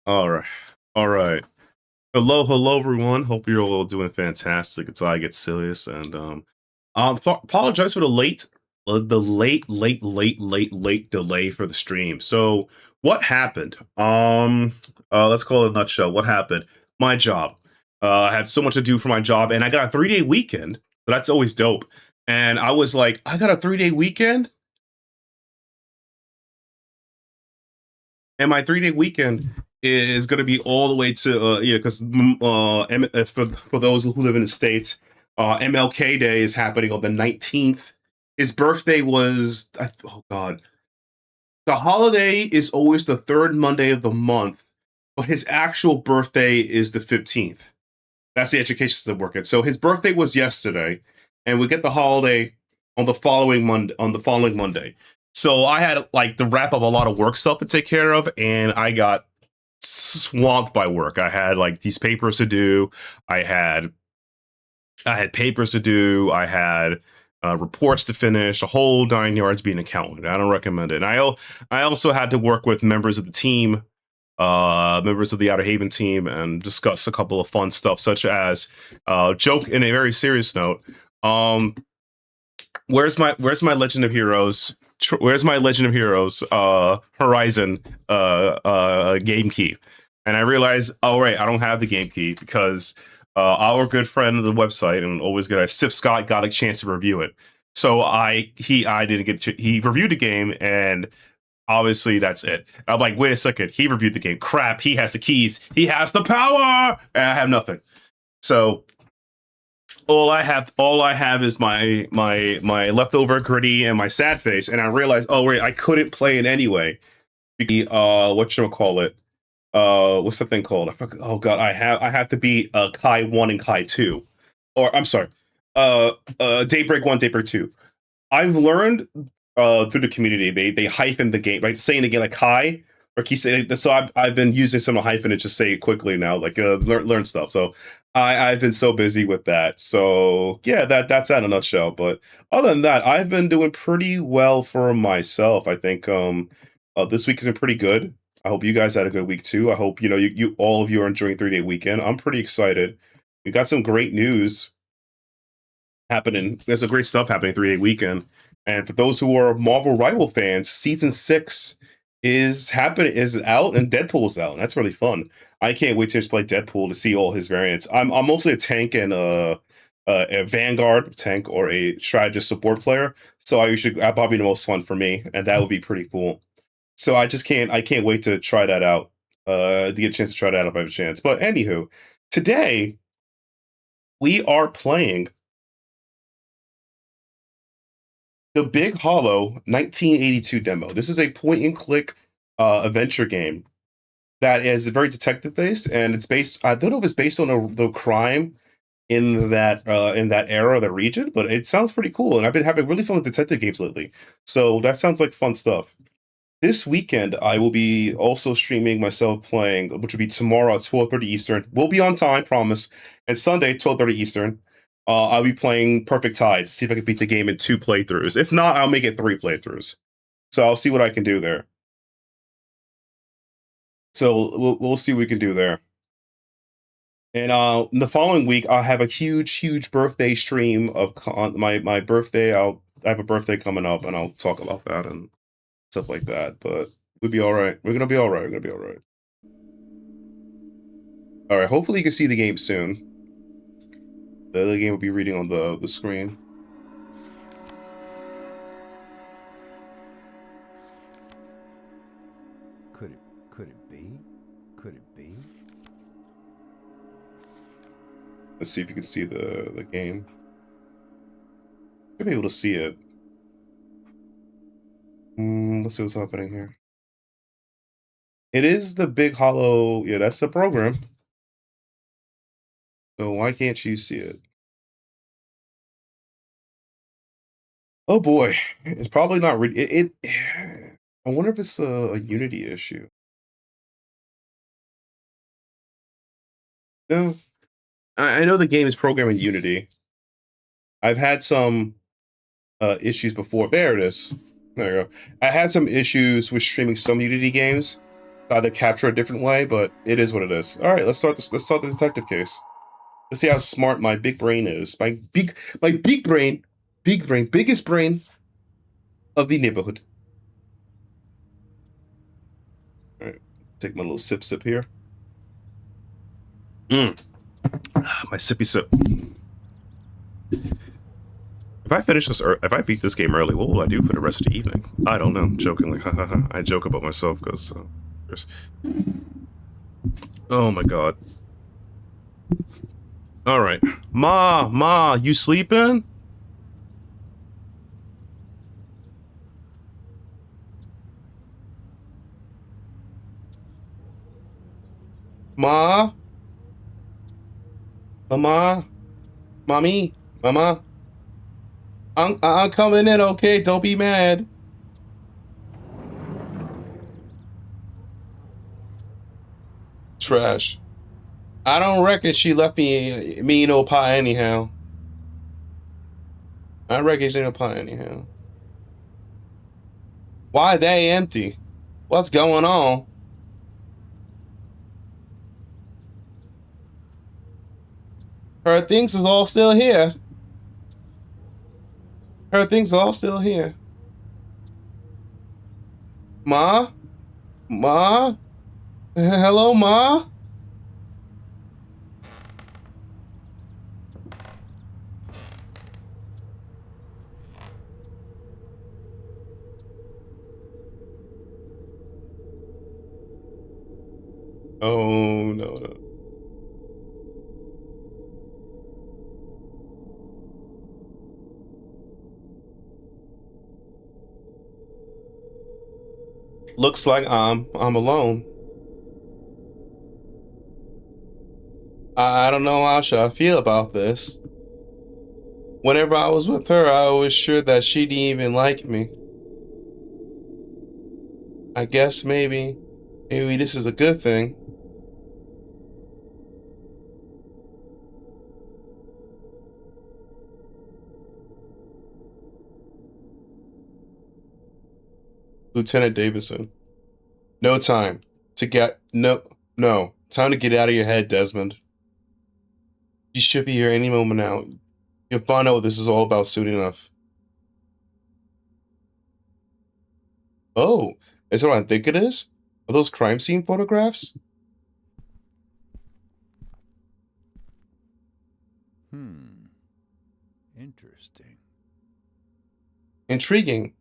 All right. All right. Hello, everyone. Hope you're all doing fantastic. It's I GetSelious, and apologize for the late delay for the stream. So, what happened? Let's call it a nutshell. What happened? My job. I had so much to do for my job, and I got a 3-day weekend. So that's always dope. And I was like, I got a 3-day weekend, and my 3-day weekend is going to be all the way to because for those who live in the states, MLK Day is happening on the 19th. His birthday was oh god, the holiday is always the third Monday of the month, but his actual birthday is the 15th. That's the education system working. So his birthday was yesterday, and we get the holiday on the following Monday. So I had like to wrap up a lot of work stuff to take care of, and I got swamped by work. I had like these papers to do. I had papers to do. I had reports to finish. A whole 9 yards being an accountant. I don't recommend it. And I also had to work with members of the team, members of the Outerhaven team, and discuss a couple of fun stuff, such as joke in a very serious note. Where's my Legend of Heroes? Where's my Legend of Heroes Horizon game key? And I realized, oh right, I don't have the game key because our good friend of the website and always good Sif Scott got a chance to review it. So I didn't get he reviewed the game, and obviously that's it. I'm like, wait a second, he reviewed the game. Crap, he has the keys. He has the power, and I have nothing. So all I have is my leftover gritty and my sad face, and I realized, oh wait, I couldn't play it anyway. Whatchamacallit? What's the thing called? Oh god, I have to beat Kai 1 and Kai 2. Or I'm sorry, Daybreak 1, Daybreak 2. I've learned through the community, they hyphen the game, right? Saying again like Kai or Kisei. So I've been using some hyphen to just say it quickly now, like learn stuff. So I've been so busy with that. So yeah, that's that in a nutshell. But other than that, I've been doing pretty well for myself. I think this week has been pretty good. I hope you guys had a good week too. I hope you all of you are enjoying 3-day weekend. I'm pretty excited. We got some great news happening. There's some great stuff happening 3-day weekend. And for those who are Marvel Rival fans, season 6 is out, and Deadpool's out. And that's really fun. I can't wait to just play Deadpool to see all his variants. I'm mostly a tank and a Vanguard tank or a strategist support player. So that'd probably be the most fun for me, and that would be pretty cool. So I can't wait to try that out. To get a chance to try that out if I have a chance. But anywho, today we are playing the Big Hollow 1982 demo. This is a point and click adventure game that is very detective based, and it's based. I don't know if it's based on the crime in that era, the region, but it sounds pretty cool. And I've been having really fun with detective games lately, so that sounds like fun stuff. This weekend, I will be also streaming myself playing, which will be tomorrow at 12:30 Eastern. We'll be on time, promise. And Sunday, 12:30 Eastern. I'll be playing Perfect Tides, see if I can beat the game in 2 playthroughs. If not, I'll make it 3 playthroughs. So I'll see what I can do there. So we'll see what we can do there. And the following week, I'll have a huge birthday stream of my birthday. I have a birthday coming up, and I'll talk about that and stuff like that. But we'll be all right. We're gonna be all right. We're gonna be all right. All right. Hopefully, you can see the game soon. The other game will be reading on the screen. Could it be? Could it be? Let's see if you can see the game. You'll be able to see it. Let's see what's happening here. It is the Big Hollow. Yeah, that's the program. So why can't you see it? Oh boy, it's probably not. I wonder if it's a Unity issue. No, I know the game is programmed in Unity. I've had some issues before. There it is. There you go. I had some issues with streaming some Unity games, to capture a different way, but it is what it is. All right, let's start this. Let's start the detective case. Let's see how smart my big brain is. My big brain, biggest brain of the neighborhood. All right, take my little sip here. My sippy sip. If I finish this, if I beat this game early, what will I do for the rest of the evening? I don't know. Jokingly, I joke about myself because, oh my god. All right, Ma, you sleeping? Ma, Mama, Mommy, Mama. I'm coming in, okay? Don't be mad. Trash. I don't reckon she left me no pie anyhow. I reckon she no pie anyhow. Why they empty? What's going on? Her things is all still here. Her things are all still here. Ma? Ma? Hello, Ma? Oh, no. Looks like I'm alone. I don't know how should I feel about this. Whenever I was with her, I was sure that she didn't even like me. I guess maybe this is a good thing. Lieutenant Davison. No time to get no time to get out of your head, Desmond. You should be here any moment now. You'll find out what this is all about soon enough. Oh, is that what I think it is? Are those crime scene photographs? Interesting. Intriguing.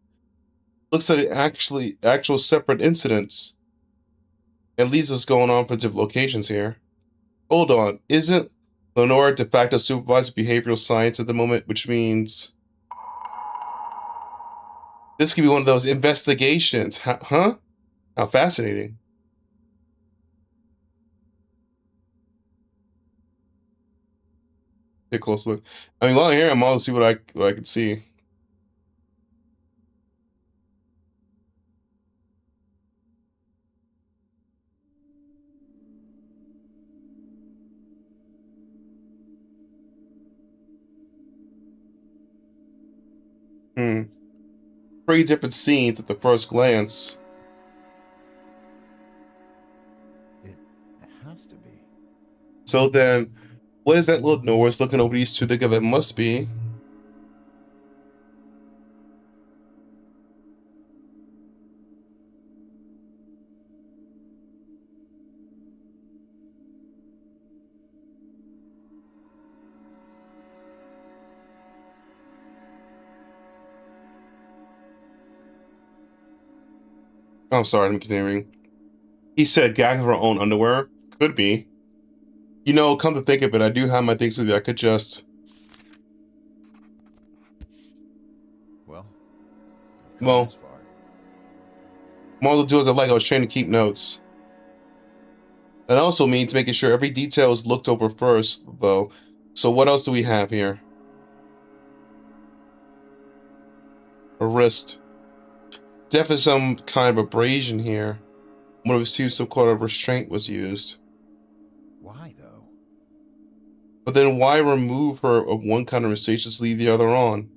Looks like actual separate incidents. At least what's going on for different locations here. Hold on, isn't Lenora de facto supervisor of behavioral science at the moment, which means this could be one of those investigations, huh? How fascinating. Take a close look. I mean, while I'm here, I'm all to see what I can see. Pretty different scenes at the first glance. It has to be. So then, what is that little Nora's looking over these two together? It must be. I'm sorry, I'm continuing. He said gag of our own underwear. Could be. You know, come to think of it, I do have my things with you. I could just. Well, I've come this far. More to do as I like. I was trying to keep notes. That also means making sure every detail is looked over first, though. So what else do we have here? A wrist. Definitely some kind of abrasion here. I'm gonna assume some kind of restraint was used. Why, though? But then why remove her of one kind of restraint, just leave the other on?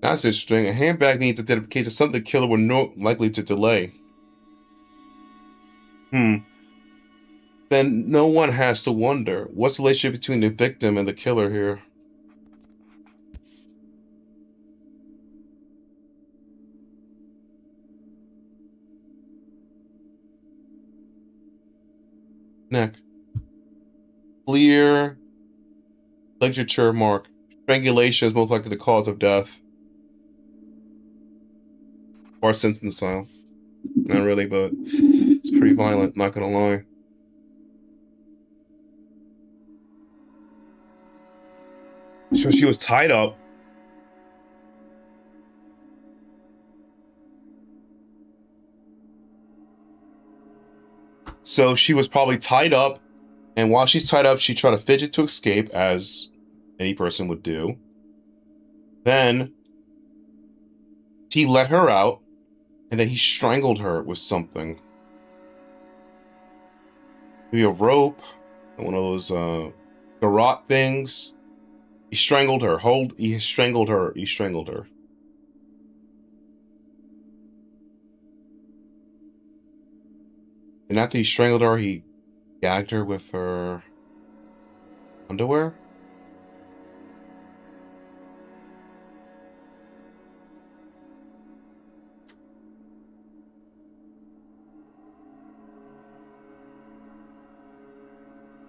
That's interesting. A handbag needs identification, something the killer would likely to delay. Then no one has to wonder, what's the relationship between the victim and the killer here? Neck. Clear literature mark. Strangulation is most likely the cause of death. Or Simpson style. Not really, but it's pretty violent, not gonna lie. So she was tied up. So she was probably tied up, and while she's tied up, she tried to fidget to escape, as any person would do. Then he let her out, and then he strangled her with something. Maybe a rope, one of those garrote things. He strangled her. He strangled her. He strangled her. And after he strangled her, he gagged her with her underwear.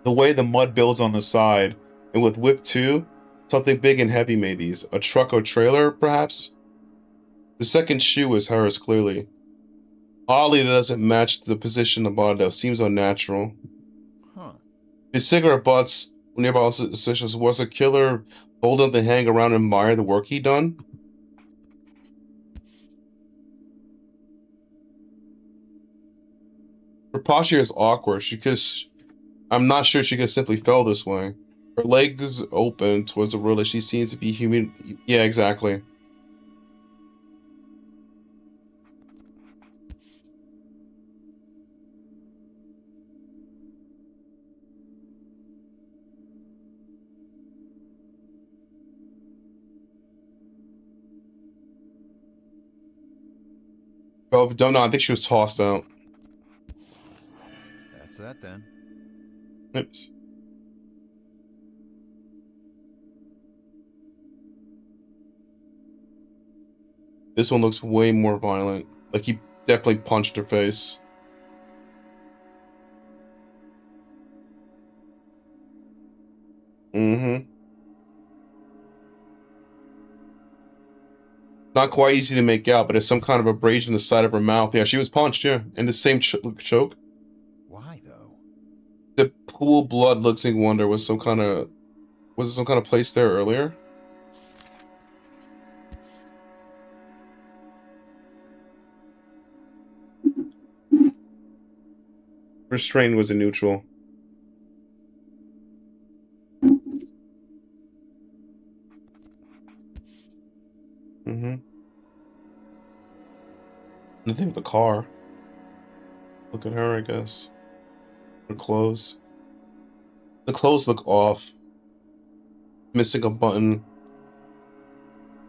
The way the mud builds on the side, and with whip 2, something big and heavy made these. A truck or trailer, perhaps? The second shoe is hers, clearly. Oddly, it doesn't match the position of the body, though. Seems unnatural. Huh. The cigarette butts nearby also suspicious. Was a killer bold enough to hang around and admire the work he done? Her posture is awkward. I'm not sure she could simply fell this way. Her legs open towards the road, like she seems to be human. Yeah, exactly. Oh, don't know. I think she was tossed out. That's that then. Oops. This one looks way more violent. Like he definitely punched her face. Mm-hmm. Not quite easy to make out, but it's some kind of abrasion in the side of her mouth. Yeah, she was punched, yeah. And the same choke. Why though? The pool blood looks like wonder was some kind of... Was it some kind of place there earlier? Restraint was a neutral. Mm-hmm. Nothing with the car. Look at her, I guess. Her clothes. The clothes look off. Missing a button.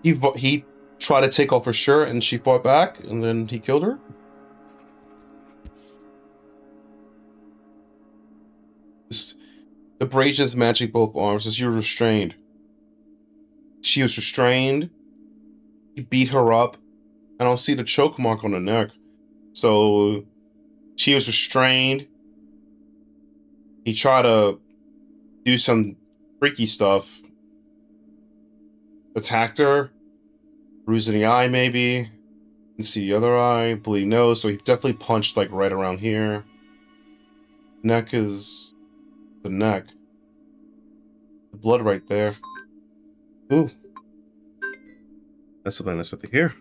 He tried to take off her shirt and she fought back, and then he killed her? The abrasions matching both arms as she was restrained. She was restrained. He beat her up. I don't see the choke mark on the neck. So she was restrained. He tried to do some freaky stuff. Attacked her. Bruise in the eye, maybe. You can see the other eye. Bleeding nose. So he definitely punched like right around here. Neck is the neck. The blood right there. Ooh. That's something I expect to hear.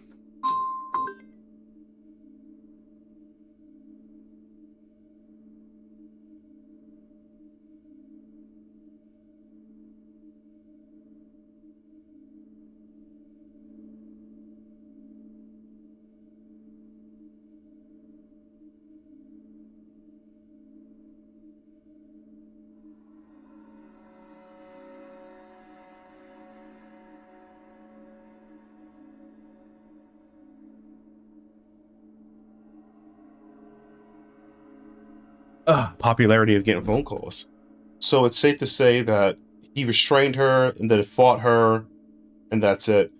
popularity of getting phone calls. So it's safe to say that he restrained her and then fought her, and that's it.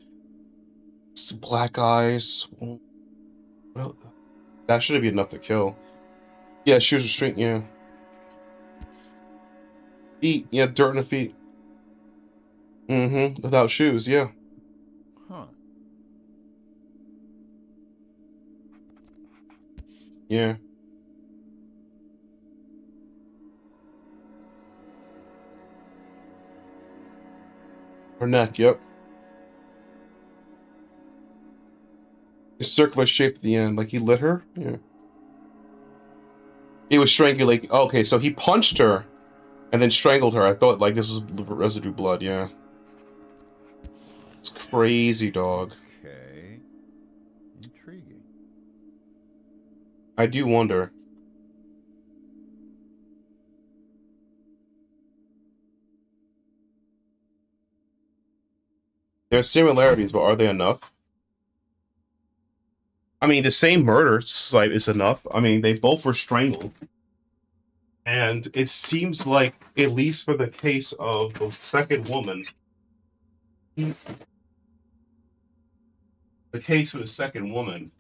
Black eyes. Well, that shouldn't be enough to kill. Yeah, she was restrained. Yeah. Feet. Yeah, dirt on the feet. Mm-hmm. Without shoes. Yeah. Huh. Yeah. Her neck. Yep. A circular shape at the end, like he lit her. Yeah. He was strangulating. Okay, so he punched her and then strangled her. I thought like this was residue blood. Yeah. It's crazy, dog. Okay. Intriguing. I do wonder. There are similarities, but are they enough? I mean, the same murder site is enough. I mean, they both were strangled. And it seems like, at least for the case of the second woman, the case for the second woman,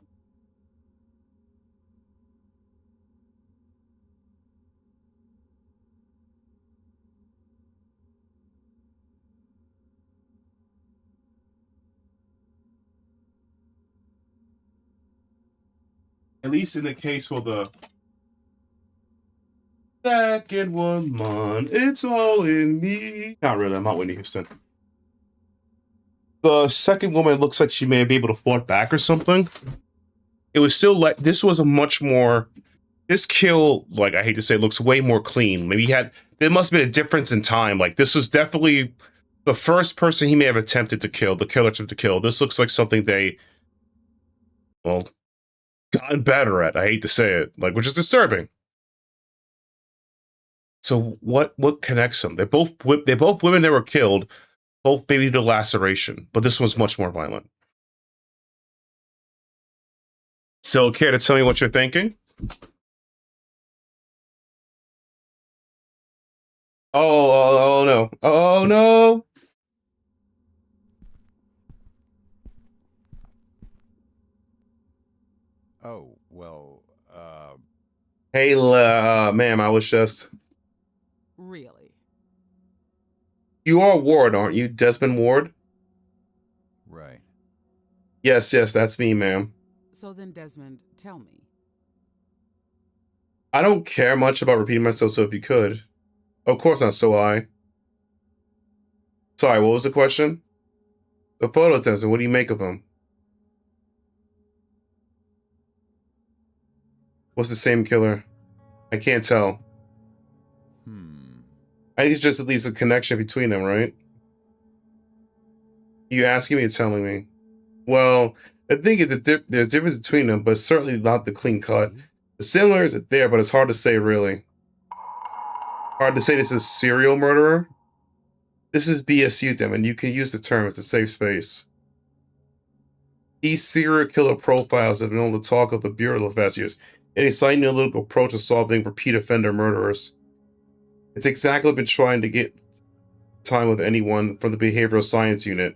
at least in the case for the second woman, it's all in me. Not really, I'm not Whitney Houston. The second woman looks like she may be able to fought back or something. It was still like, this was a much more, this kill, like I hate to say, looks way more clean. Maybe there must have been a difference in time. Like this was definitely the first person he may have attempted to kill, the killer attempted to kill. This looks like something they, well, gotten better at. I hate to say it, like, which is disturbing. So what connects them? They're both women that were killed, both maybe the laceration, but this one's much more violent. So care to tell me what you're thinking? Oh no. Oh no. Oh, well, Hey, ma'am, I was just. Really? You are Ward, aren't you? Desmond Ward? right. Yes, that's me, ma'am. So then, Desmond, tell me. I don't care much about repeating myself, so if you could. Of course not, so I. Sorry, what was the question? The photo tester, what do you make of him? What's the same killer? I can't tell. I think it's just at least a connection between them, right? You asking me or telling me? Well, the thing is that there's a difference between them, but certainly not the clean cut. The similar is there, but it's hard to say, really. Hard to say this is serial murderer. This is BSU, them, and you can use the term. It's a safe space. These serial killer profiles have been on the talk of the Bureau of the past years, and a slightly analytical approach to solving repeat offender murderers. It's exactly been trying to get time with anyone from the behavioral science unit.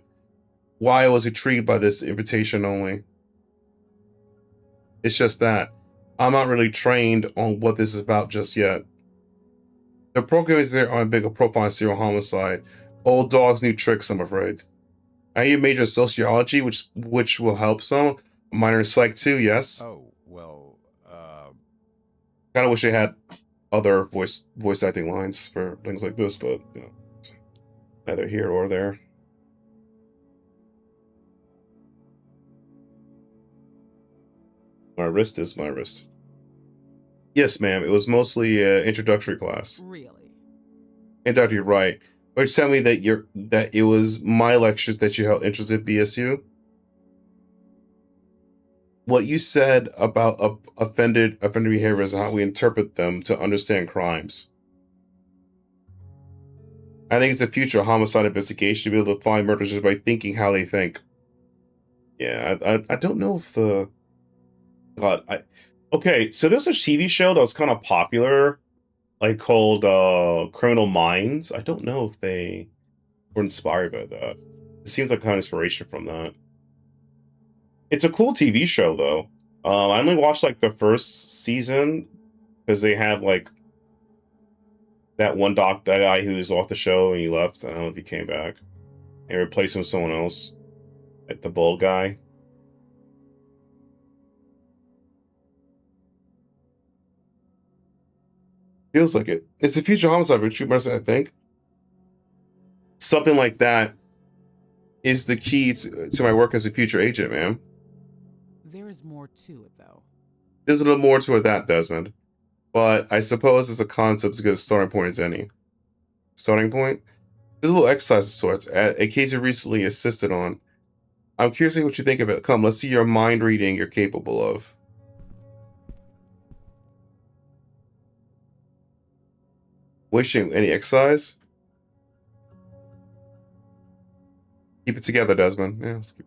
Why I was intrigued by this invitation only. It's just that. I'm not really trained on what this is about just yet. The program is there on a bigger profile on serial homicide. Old dogs, new tricks, I'm afraid. I need a major in sociology, which will help some. A minor in psych too, yes. Oh, well, Kind of wish they had other voice acting lines for things like this, but you know, it's neither here or there. My wrist is my wrist. Yes, ma'am. It was mostly introductory class. Really? Introductory, right? Or tell me that it was my lectures that you held interest at BSU. What you said about offender behavior is how we interpret them to understand crimes. I think it's the future of homicide investigation to be able to find murderers just by thinking how they think. Yeah, I don't know if the God, okay, so there's a TV show that was kind of popular like called Criminal Minds. I don't know if they were inspired by that. It seems like kind of inspiration from that. It's a cool TV show though. I only watched like the first season because they have like that that guy who's off the show and he left. I don't know if he came back and replaced him with someone else, like the bald guy. Feels like it. It's a future homicide, but I think something like that is the key to my work as a future agent, man. There is more to it, though. There's a little more to it that, Desmond. But I suppose as a concept, it's a good starting point as any. Starting point? There's a little exercise of sorts, a case you recently assisted on. I'm curious to see what you think of it. Come, let's see your mind reading you're capable of. Wishing any exercise? Keep it together, Desmond. Yeah, let's keep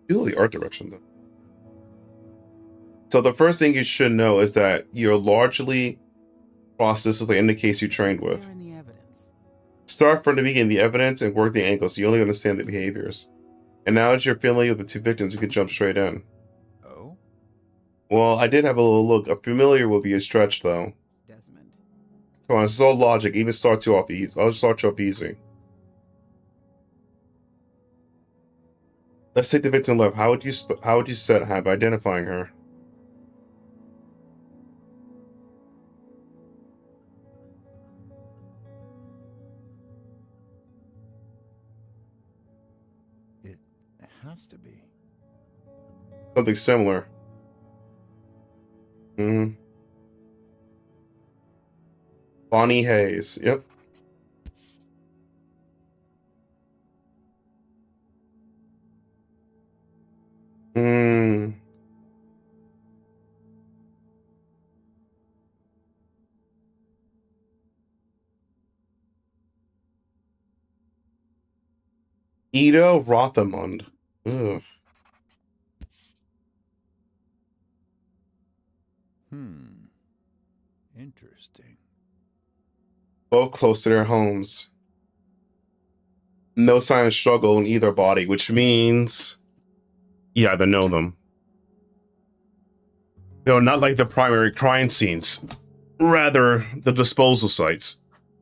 feel the art direction though. So the first thing you should know is that you're largely processes in the case you trained What's with. there in the evidence? Start from the beginning, the evidence, and work the angles so you only understand the behaviors. And now that you're familiar with the two victims, you can jump straight in. Oh? Well, I did have a little look. A familiar will be a stretch, though. Desmond. Come on, this is all logic. Even start you off easy. I'll start you off easy. Let's take the victim left. How would you set have identifying her? It has to be. Something similar. Bonnie Hayes. Yep. Ida Rothamund. Ugh. Interesting. Both close to their homes. No sign of struggle in either body, which means you either know them. No, not like the primary crime scenes. Rather, the disposal sites.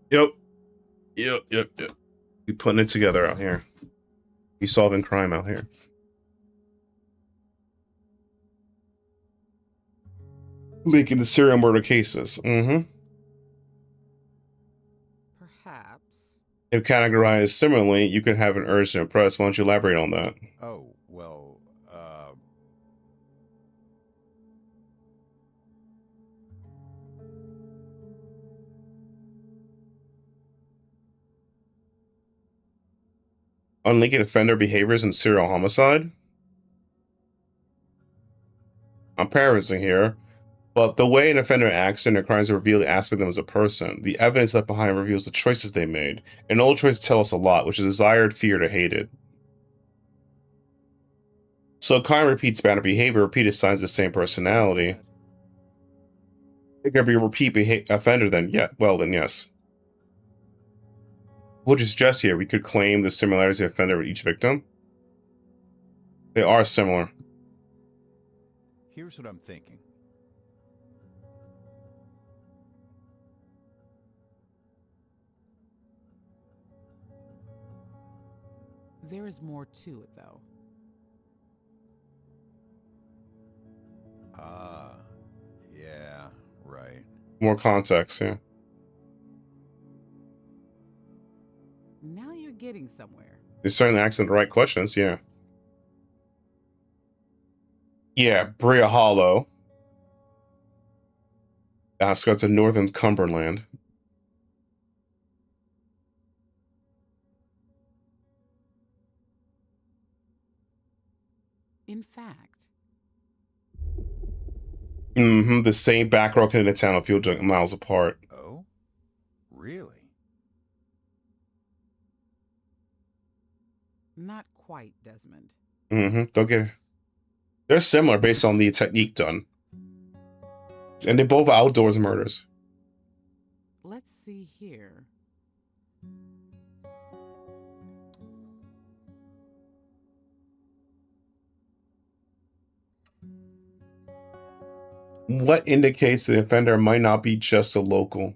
Yep. We putting it together out here. We solving crime out here. Linking the serial murder cases. Perhaps. If categorized similarly, you could have an urge to impress. Why don't you elaborate on that? Oh, well, Unlinking offender behaviors in serial homicide? I'm paraphrasing here, but the way an offender acts in their crimes reveal the aspect of them as a person. The evidence left behind reveals the choices they made. And all choices tell us a lot, which is desired, feared, or hated. So crime repeats pattern behavior, repeated signs of the same personality. It could be a repeat offender then, then yes. What would you suggest here? We could claim the similarities of the offender with each victim? They are similar. here's what I'm thinking. There is more to it, though. Yeah, right. More context, yeah. Now you're getting somewhere. You're starting to ask the right questions, yeah. Yeah, Brea Hollow. Outskirts of northern Cumberland. In fact. The same back road in the town a few miles apart. Oh? Really? Not quite, Desmond. Don't get it. They're similar based on the technique done. And they both are outdoors murders. Let's see here. What indicates the offender might not be just a local?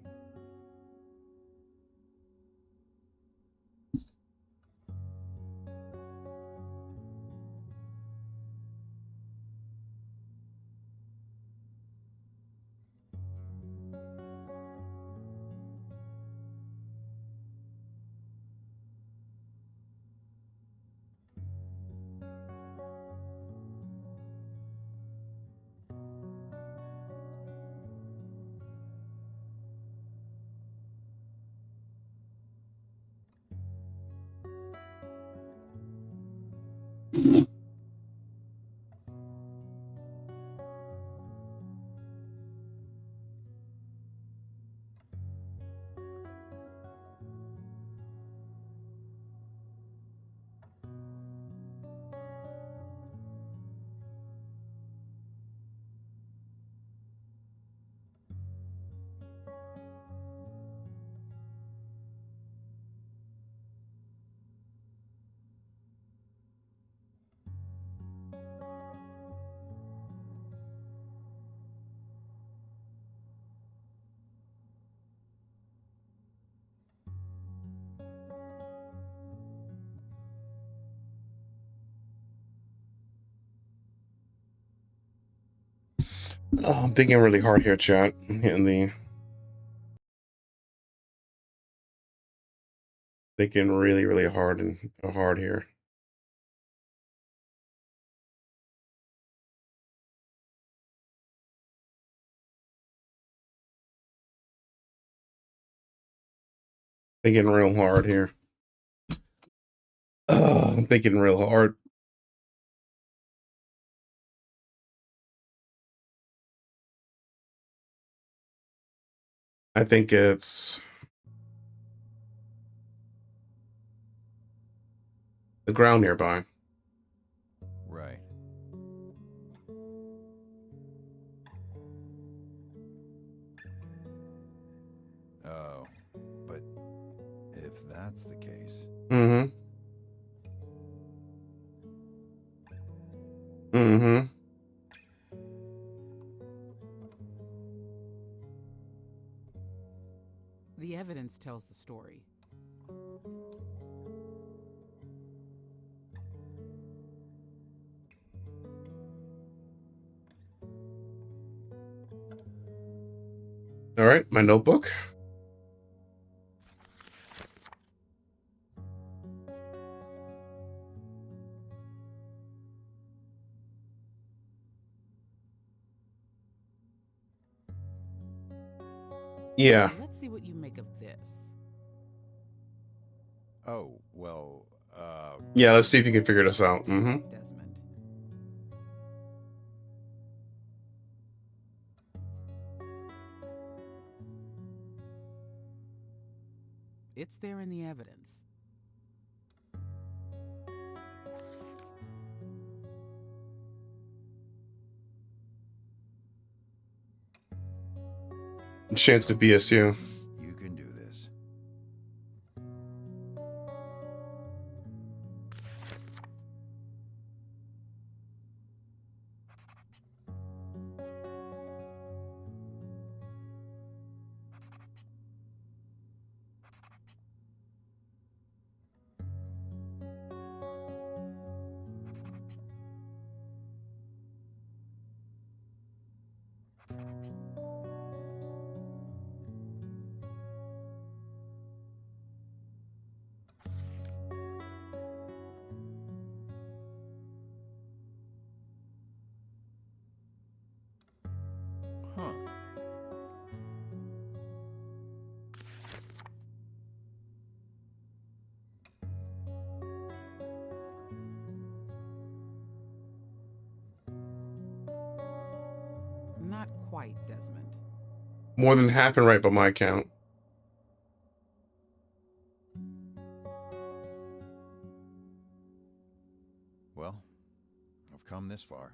Oh, I'm thinking really hard here, chat. I'm hitting the... Thinking really, really hard and hard here. Thinking real hard here. I'm thinking real hard. I think it's the ground nearby. Right. Oh, but if that's the case, Mm-hmm. The evidence tells the story. All right, my notebook. Yeah. Let's see what you make of this. oh, well, Yeah, let's see if you can figure this out. Desmond. It's there in the evidence. Chance to BSU. you can do this. Huh. Not quite, Desmond. More than half and right by my count. this far.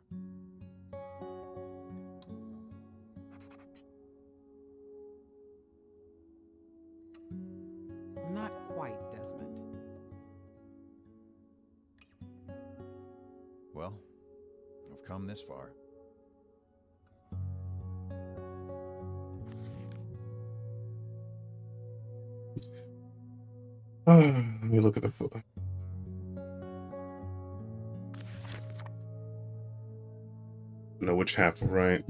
Not quite, Desmond. Well, I've come this far. Let me look at the photo. Know which half, right?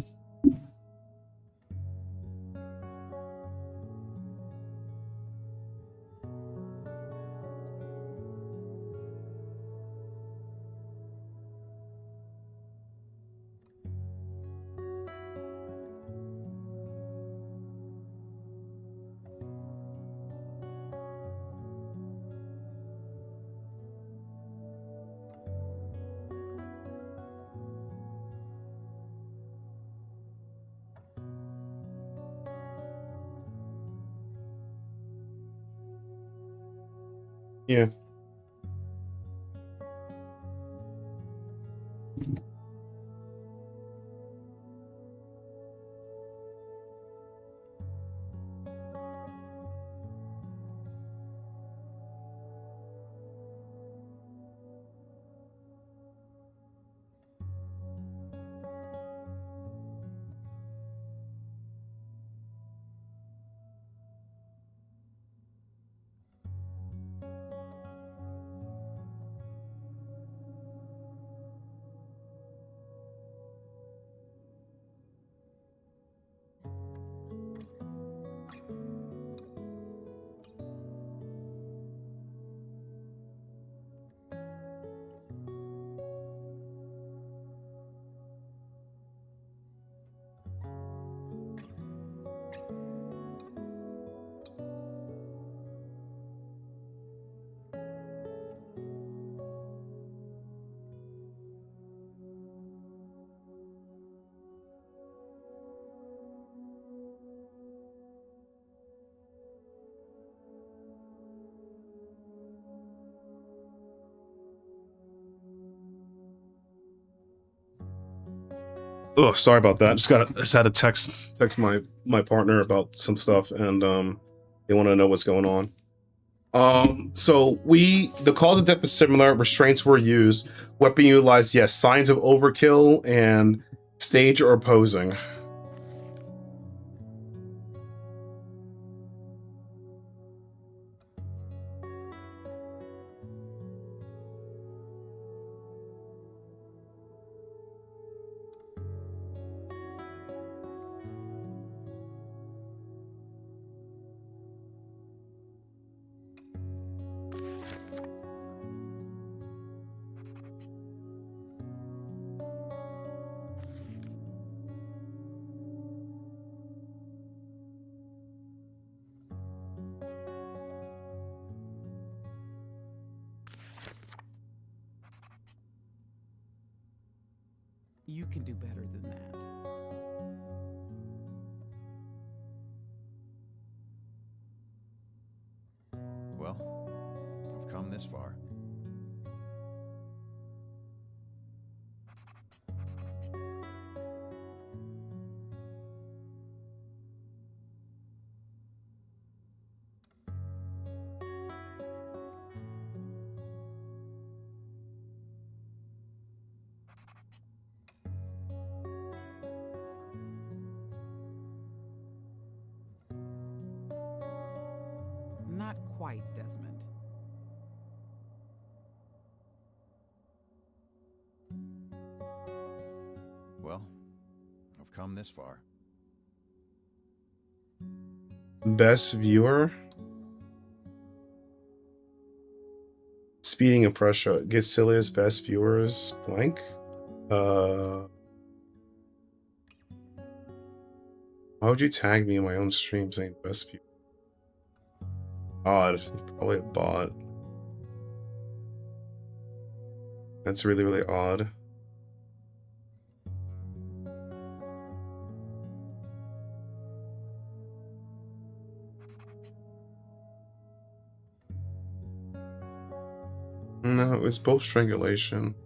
Yeah. Oh, sorry about that. Just had to text my partner about some stuff, and they want to know what's going on. So the call to death is similar. Restraints were used. Weapon utilized, yes. Signs of overkill and stage or opposing. You can do better than that. Well, I've come this far. Not quite, Desmond. Well, I've come this far. Best viewer. Speeding and pressure. GetSelious best viewers blank. Why would you tag me in my own stream saying best view? Odd. Probably a bot. That's really, really odd. No, it was both strangulation.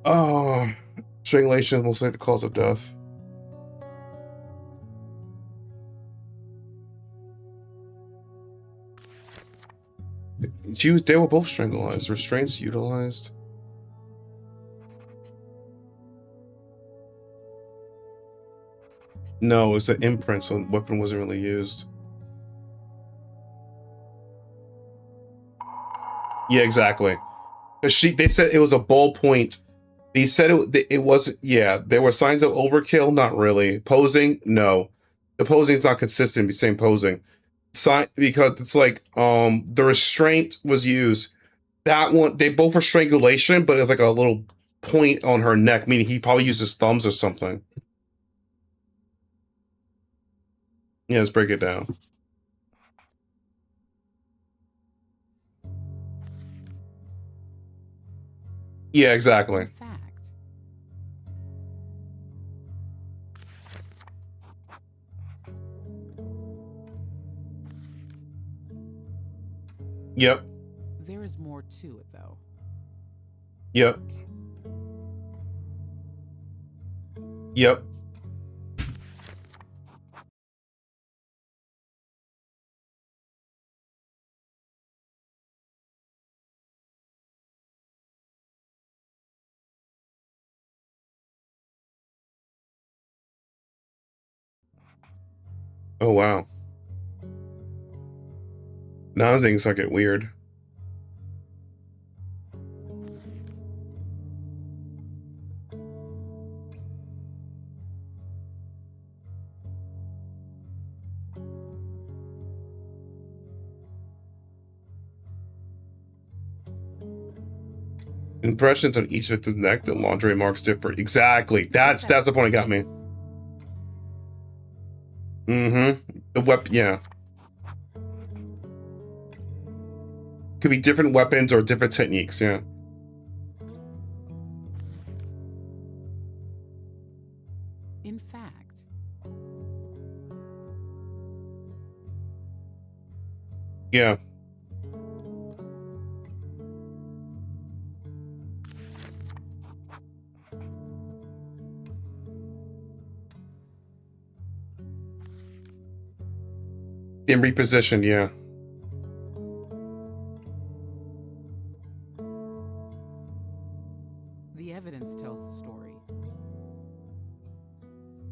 Oh, strangulation is most likely the cause of death. They were both strangulized. Restraints utilized. No, it's an imprint, so the weapon wasn't really used. Yeah, exactly. They said it was a ballpoint. They said it was, yeah, there were signs of overkill, not really. Posing, no. The posing is not consistent, the same posing. Because it's like, the restraint was used. That one, they both were strangulation, but it was like a little point on her neck, meaning he probably used his thumbs or something. Yeah, let's break it down. Yeah, exactly. In fact, Yep. there is more to it, though. Yep. Yep. Oh, wow. Now things start get weird. Impressions on each victim's neck, the lingerie marks differ. Exactly. That's the point that got me. Mm-hmm. The weapon, yeah. Could be different weapons or different techniques, yeah. In fact, Yeah. In repositioned, yeah. the evidence tells the story.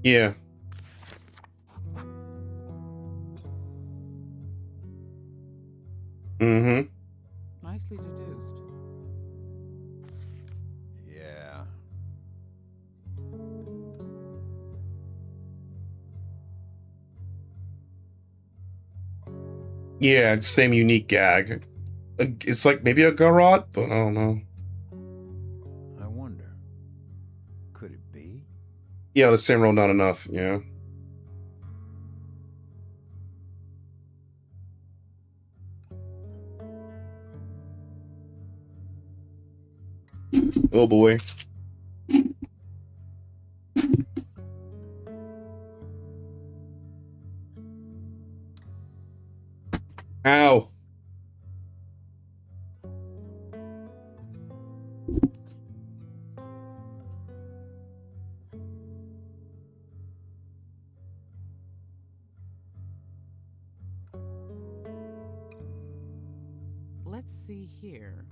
Yeah. Mm-hmm. Nicely deduced. Yeah. Yeah, it's same unique gag. It's like maybe a garrote, but I don't know. I wonder. Could it be? Yeah, the same roll, not enough, yeah. Oh boy. Ow. Let's see here.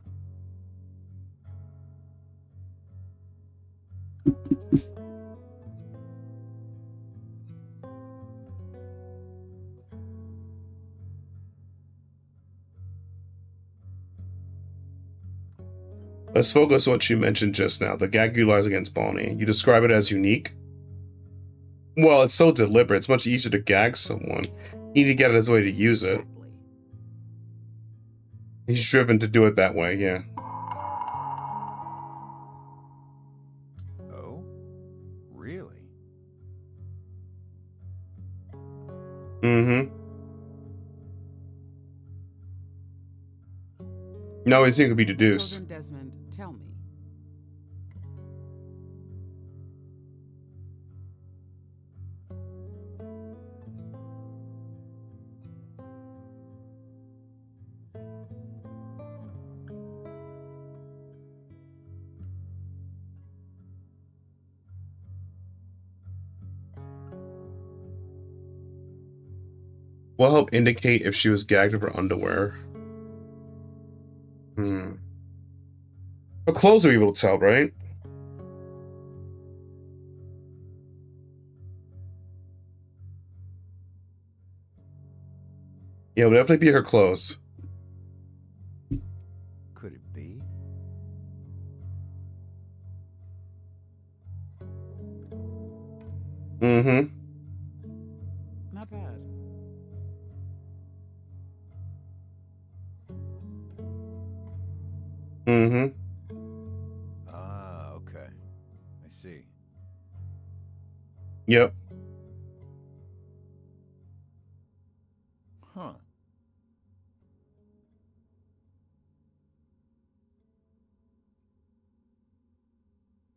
Let's focus on what you mentioned just now, the gag utilized against Bonnie. You describe it as unique? Well, it's so deliberate. It's much easier to gag someone. You need to get his way to use it. Exactly. He's driven to do it that way, yeah. Oh? Really? Mm-hmm. No, his thing could be So deduced. then, Desmond, tell me. Will help indicate if she was gagged of her underwear. Her clothes are able to tell, right? Yeah, it would definitely be her clothes. Could it be? Mm-hmm. Not bad. Mm-hmm. Ah, okay. I see. Yep. Huh.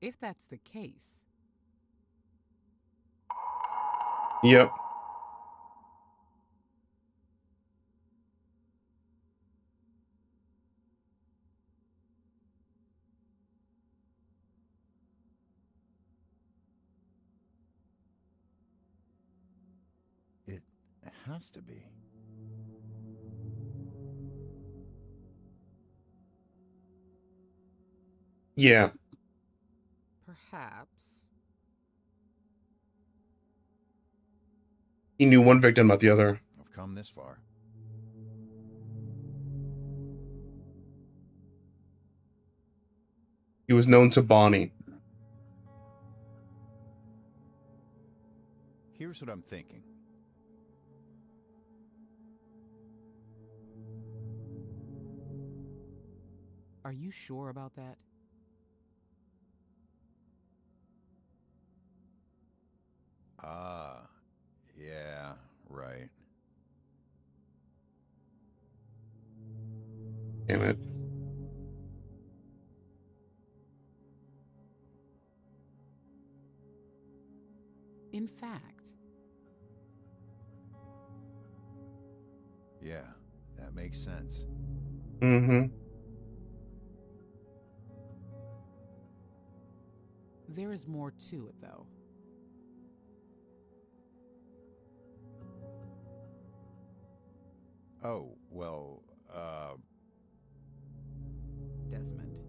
If that's the case, Yep. It has to be. Yeah. perhaps. He knew one victim, not the other. I've come this far. He was known to Bonnie. Here's what I'm thinking. Are you sure about that? Ah, yeah, right. Damn it. In fact, Yeah, that makes sense. Mm-hmm. there is more to it, though. Oh, well, Desmond.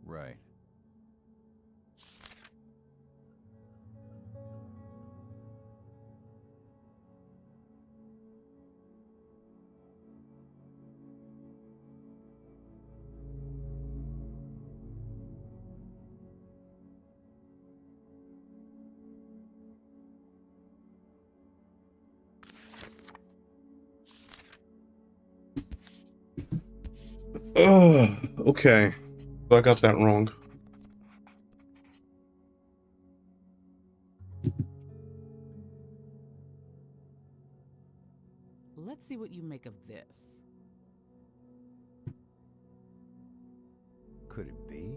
right. Ugh. Okay. So I got that wrong. Let's see what you make of this. Could it be?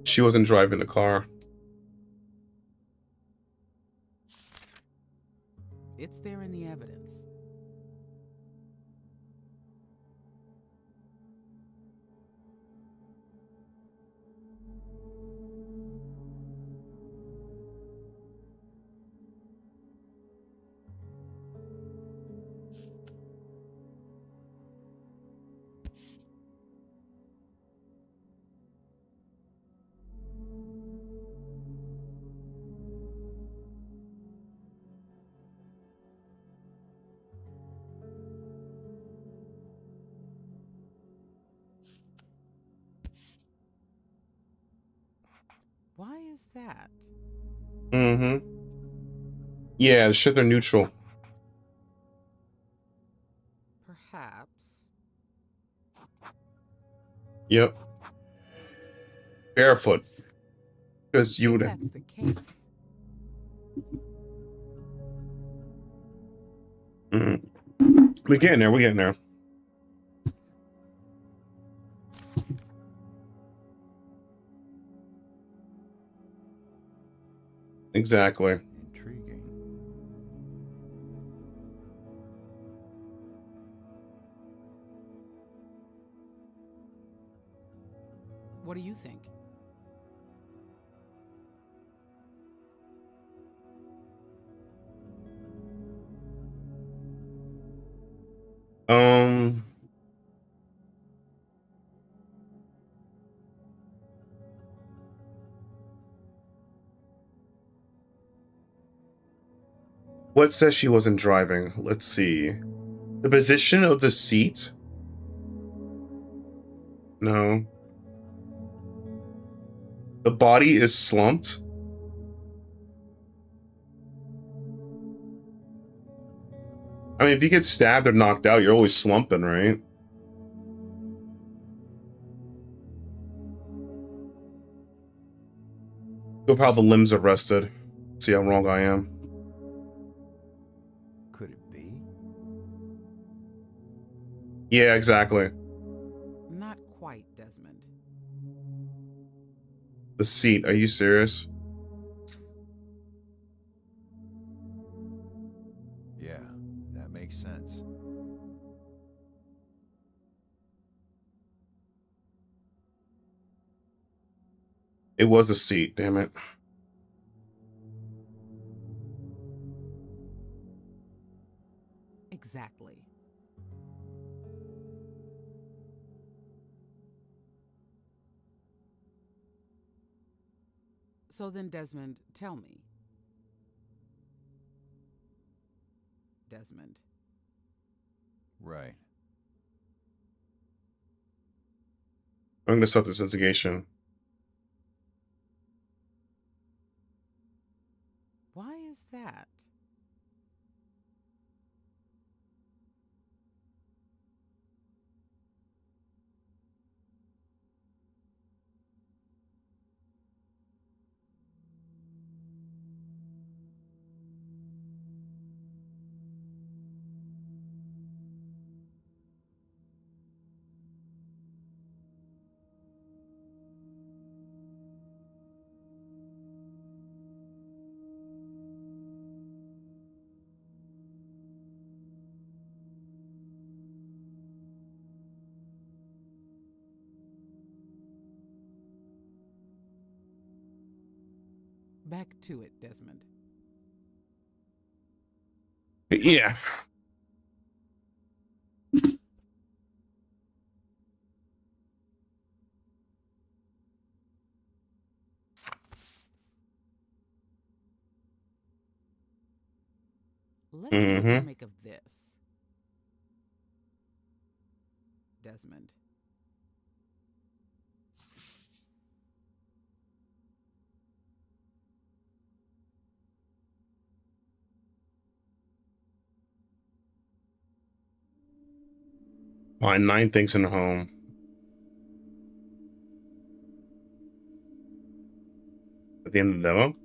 She wasn't driving the car. It's there in the evidence. Why is that? Mm-hmm. Yeah, shit, they're neutral. Perhaps. Yep. Barefoot. Because you If would. that's the case, We're getting there. We're getting there. Exactly. Intriguing. what do you think? Um, what says she wasn't driving? Let's see. The position of the seat? No. The body is slumped. I mean, if you get stabbed or knocked out, you're always slumping, right? Feel how the limbs are rested. See how wrong I am. Could it be? Yeah, exactly. Not quite, Desmond. The seat. Are you serious? Yeah, that makes sense. It was the seat, damn it. Exactly. So then, Desmond, tell me. Desmond. Right. I'm gonna start this investigation. Why is that? Back to it, Desmond. Yeah. Let's see what you make of this. Desmond. Find 9 things in the home. At the end of the demo?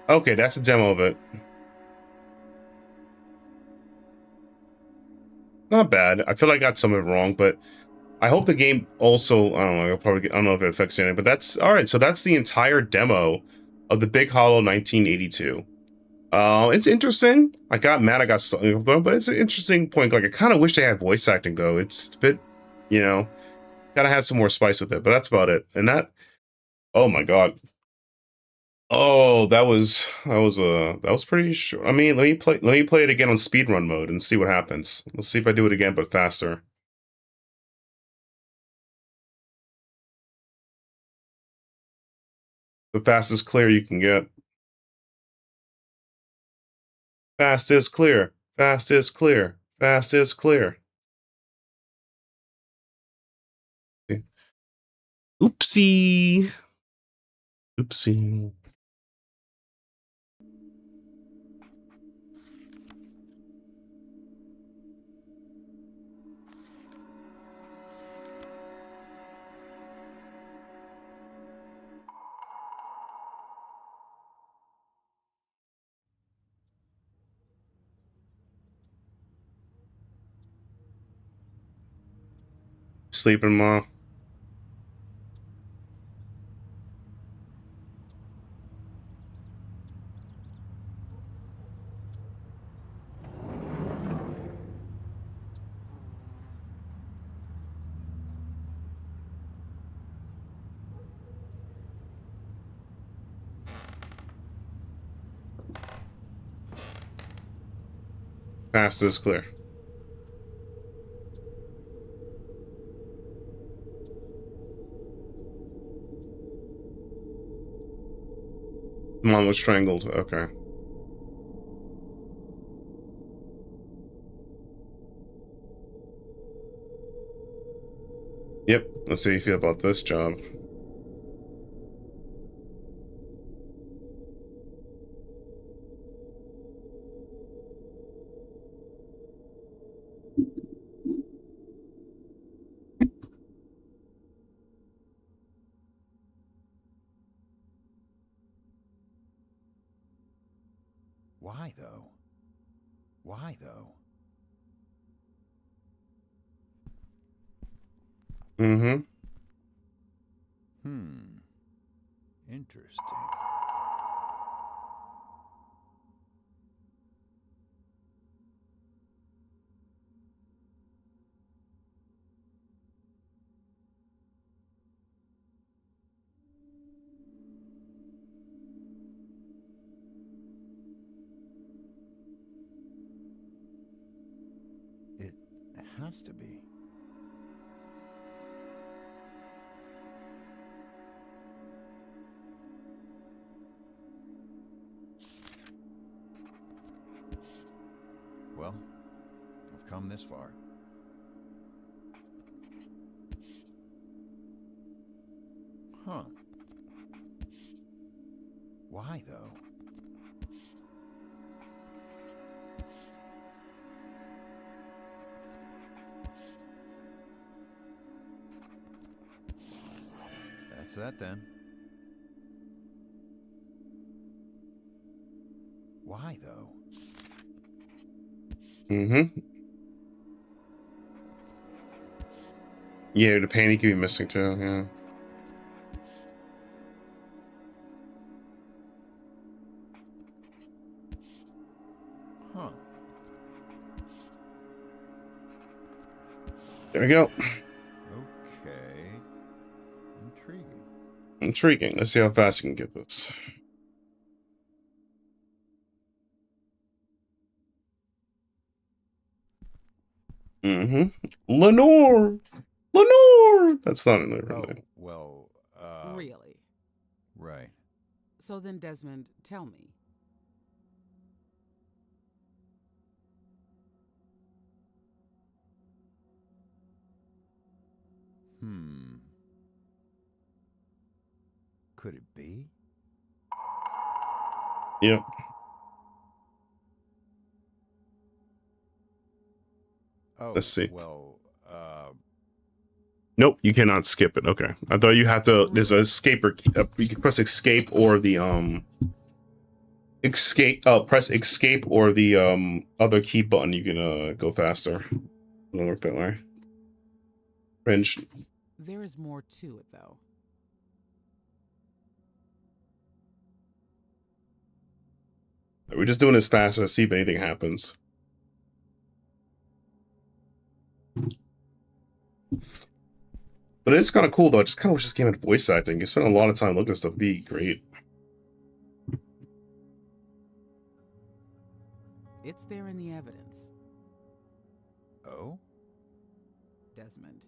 Okay, that's a demo of it. Not bad. I feel like I got some of it wrong, but I hope the game also, I don't know, I don't know if it affects anything, but that's all right. So that's the entire demo of the Big Hollow 1982. It's interesting. I got mad, I got something, but it's an interesting point. Like, I kind of wish they had voice acting though. It's a bit, you know, gotta have some more spice with it, but that's about it. And that, oh my god. Oh, that was pretty sure. I mean, let me play it again on speedrun mode and see what happens. Let's see if I do it again, but faster. The fastest clear you can get. Fastest clear. Fastest clear. Fastest clear. Oopsie. Oopsie. Sleeping, Ma. Pass is clear. Mom was strangled. Okay. Yep. Let's see how you feel about this job. Why, though? Why, though? Mm-hmm. Interesting. It has to be. Well, I've come this far. Huh. Why, though? That's that, then. Why, though? Mm-hmm. Yeah, the painting can be missing too, yeah. Huh. There we go. Okay. Intriguing. Intriguing. Let's see how fast you can get this. Mm-hmm. Lenore! Lenore! That's not another Oh, name. well, Really? right. So then, Desmond, tell me. Could it be? Yep. Oh, Let's see. well, Nope, you cannot skip it. Okay. I thought you have to, there's a escape or, you can press escape or the, press escape or the, other key button. You can, go faster. It don't work that way. Cringe. There is more to it, though. We're just doing this faster to see if anything happens. But it's kind of cool, though. I just kind of wish this game had voice acting. You spent a lot of time looking at stuff. Be great. It's there in the evidence, oh? Desmond.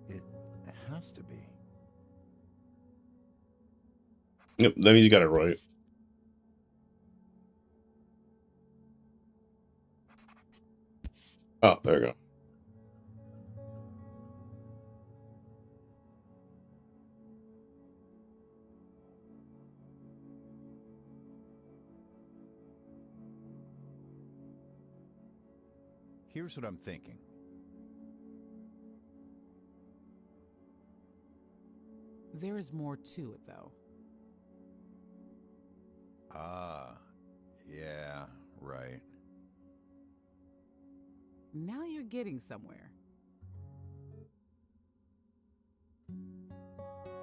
It has to be. Yep, that means you got it right. Oh, there we go. Here's what I'm thinking. There is more to it, though. Ah, yeah, right. Now you're getting somewhere.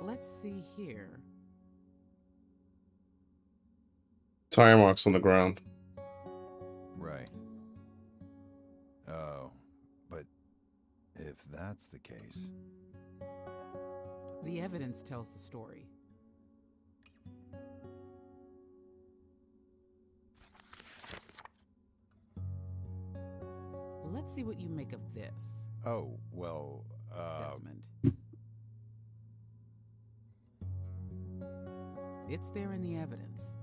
Let's see here. Tire marks on the ground. Right. Oh, but if that's the case... The evidence tells the story. Let's see what you make of this, Oh, well, Desmond. It's there in the evidence.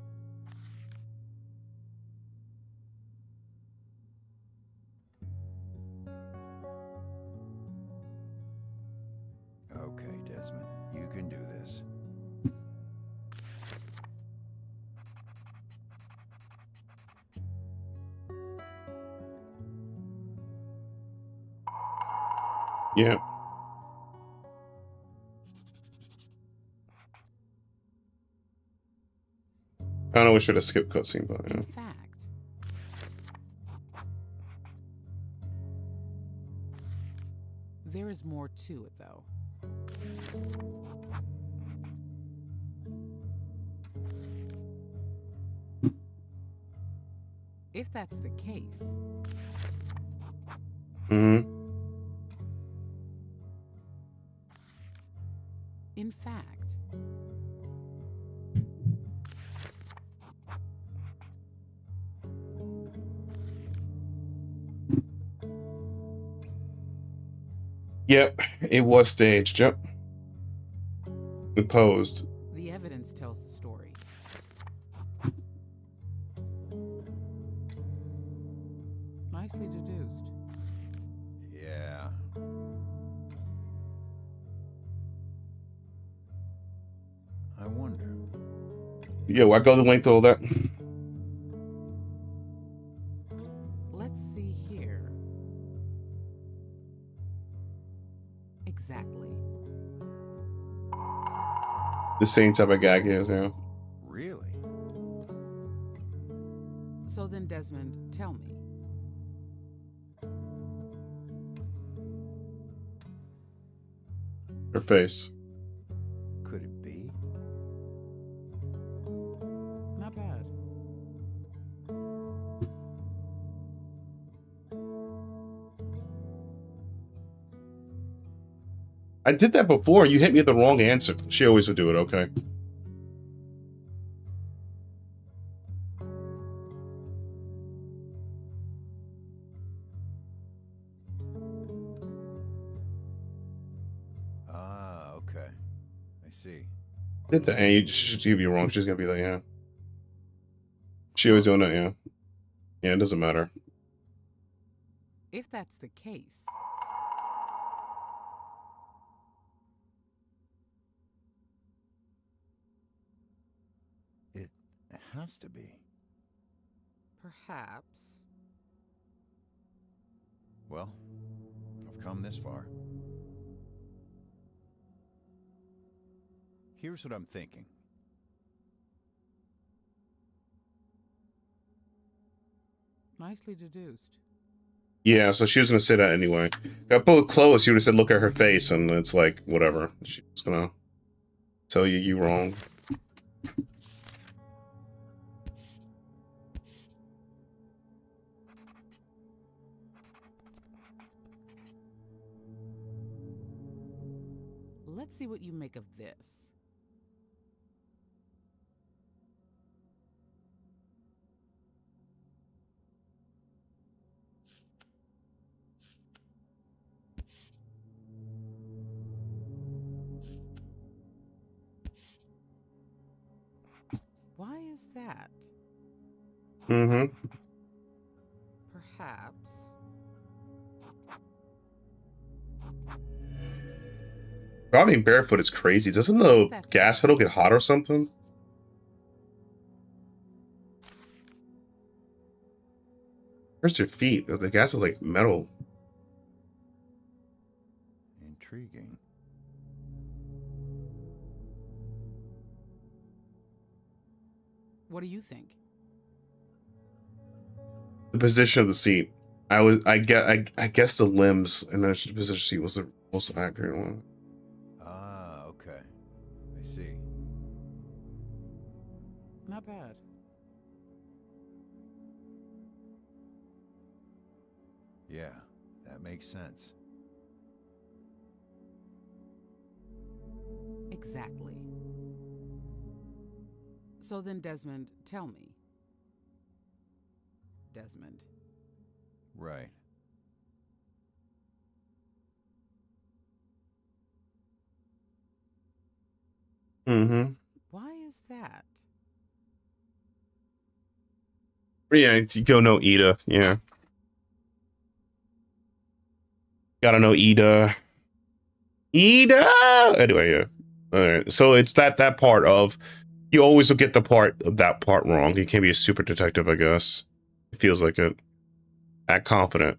okay, Desmond, you can do this. Yeah. Kind of wish I'd have skipped cutscene, but yeah. In fact, there is more to it, though. If that's the case, Mm-hmm. in fact, Yep, it was staged. Yep. It posed. the evidence tells the story. Nicely deduced. Yeah. I wonder. Yeah, why go the length of all that? Let's see here. Exactly. The same type of gag is, yeah. Really? So then, Desmond, tell me. Her face. Could it be? Not bad. I did that before. You hit me with the wrong answer. She always would do it, okay. Ah, okay. I see. Did that, and you just give you wrong. She's gonna be like, yeah. She always doing that, yeah. Yeah, it doesn't matter. If that's the case, It has to be. perhaps. Well, I've come this far. Here's what I'm thinking. Nicely deduced. Yeah, so she was gonna say that anyway. Got pulled close, you would have said look at her face, and it's like, whatever. She's gonna tell you wrong. Let's see what you make of this. Why is that? Mm-hmm. Perhaps. Driving barefoot is crazy. Doesn't the gas pedal get hot or something? Where's your feet? The gas is like metal. Intriguing. What do you think? The position of the seat. I guess the limbs and the position of the seat was the most accurate one. Ah, okay. I see. Not bad. Yeah, that makes sense. Exactly. So then, Desmond, tell me. Desmond. Right. Mm-hmm. Why is that? Yeah, you go know Ida. Yeah. Gotta know Ida. Ida! Anyway, yeah. Alright. So it's that part of you always will get that part wrong. You can't be a super detective, I guess. It feels like it. That confident.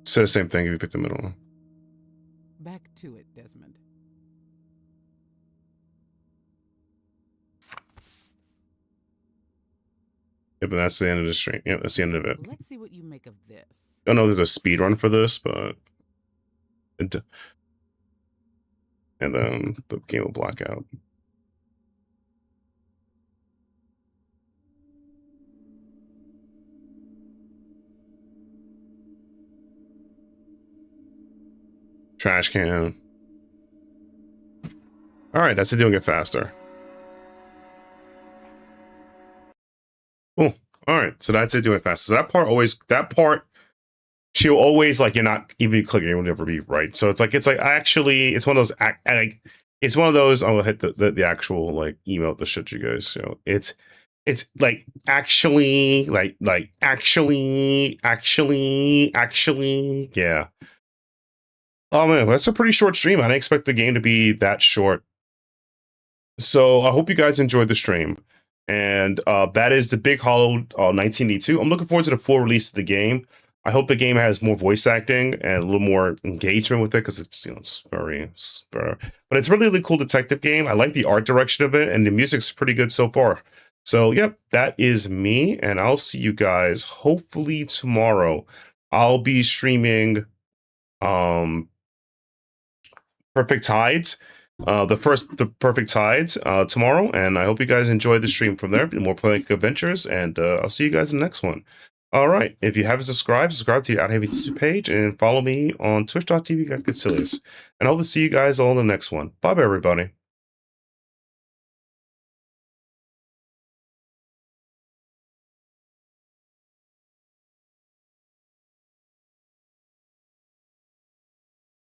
Say the same thing if you pick the middle one. Back to it, Desmond. Yeah, but that's the end of the stream. Yeah, that's the end of it. Let's see what you make of this. I know there's a speed run for this, but and then the game will black out. Trash can. All right, that's it. Doing it faster. Oh, all right. So that's it. Doing it faster. So that part, she'll always like you're not even clicking. It will never be right. So it's like actually it's one of those it's one of those. I'll hit the actual like email the shit you guys. So it's like actually yeah. Oh man, that's a pretty short stream. I didn't expect the game to be that short. So I hope you guys enjoyed the stream. And that is the Big Hollow 1982. I'm looking forward to the full release of the game. I hope the game has more voice acting and a little more engagement with it because it's but it's really, really cool detective game. I like the art direction of it and the music's pretty good so far. So yep, that is me, and I'll see you guys hopefully tomorrow. I'll be streaming Perfect Tides. The Perfect Tides tomorrow, and I hope you guys enjoyed the stream from there. More playing adventures, and I'll see you guys in the next one. All right, if you haven't subscribed to the Outerhaven YouTube page and follow me on twitch.tv/GetSelious. And I hope to see you guys all in the next one. Bye, everybody.